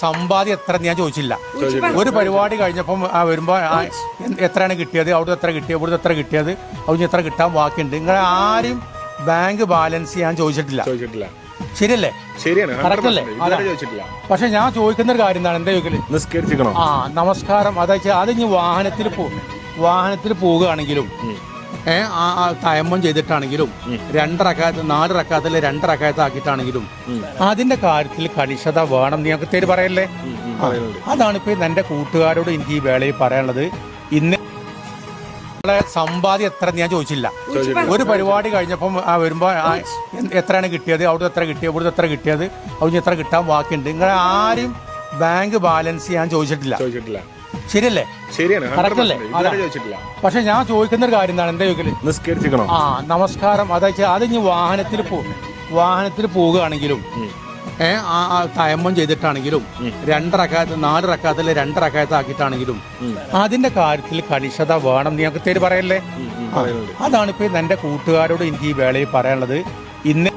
സമ്പാദ്യം എത്ര ഞാൻ ചോദിച്ചില്ല. ഒരു പരിപാടി കഴിഞ്ഞപ്പം വരുമ്പോ എത്രയാണ് കിട്ടിയത്, അവിടെ എത്ര കിട്ടിയത്, ഇവിടുത്തെ എത്ര കിട്ടിയത്, അവിടെ എത്ര കിട്ടാൻ ബാക്കിയുണ്ട്. നിങ്ങളെ ആരും ബാങ്ക് ബാലൻസ് ഞാൻ ചോദിച്ചിട്ടില്ല. ശരിയല്ലേ? ശരിയാണ്, പക്ഷെ ഞാൻ ചോദിക്കുന്ന ഒരു കാര്യം എന്താണ്, എന്താ ചോദിക്കല്? നമസ്കാരം. അത് ഇനി വാഹനത്തിൽ പോവുകയാണെങ്കിലും തയമ്മം ചെയ്തിട്ടാണെങ്കിലും 2 റക്അത്ത് 4 റക്അത്തില് 2 റക്അത്ത് ആക്കിയിട്ടാണെങ്കിലും അതിന്റെ കാര്യത്തിൽ കണിശത വേണം. ഞങ്ങൾക്ക് തേര് പറയല്ലേ? അതാണ് ഇപ്പൊ എന്റെ കൂട്ടുകാരോട് എനിക്ക് ഈ വേളയിൽ പറയാനുള്ളത്. ഇന്ന് സമ്പാദ്യം എത്ര ഞാൻ ചോദിച്ചില്ല. ഒരു പരിപാടി കഴിഞ്ഞപ്പം വരുമ്പോ എത്രയാണ് കിട്ടിയത്, അവിടെ എത്ര കിട്ടിയത്, ഇവിടുത്തെ എത്ര കിട്ടിയത്, അവിടെ എത്ര കിട്ടാൻ ബാക്കിയുണ്ട്. നിങ്ങളെ ആരും ബാങ്ക് ബാലൻസ് ഞാൻ ചോദിച്ചിട്ടില്ല. ശരിയല്ലേ? ശരിയാണ്, പക്ഷെ ഞാൻ ചോദിക്കുന്ന ഒരു കാര്യം എന്താണ്, എന്താ ചോദിക്കല്? നമസ്കാരം. അത് ഇനി വാഹനത്തിൽ പോവുകയാണെങ്കിലും തയമ്മം ചെയ്തിട്ടാണെങ്കിലും 2 റക്അത്ത് 4 റക്അത്തില് 2 റക്അത്ത് ആക്കിയിട്ടാണെങ്കിലും അതിന്റെ കാര്യത്തിൽ കണിശത വേണം. ഞങ്ങൾക്ക് തേര് പറയല്ലേ? അതാണ് ഇപ്പൊ എന്റെ കൂട്ടുകാരോട് എനിക്ക് ഈ വേളയിൽ പറയാനുള്ളത്. ഇന്ന്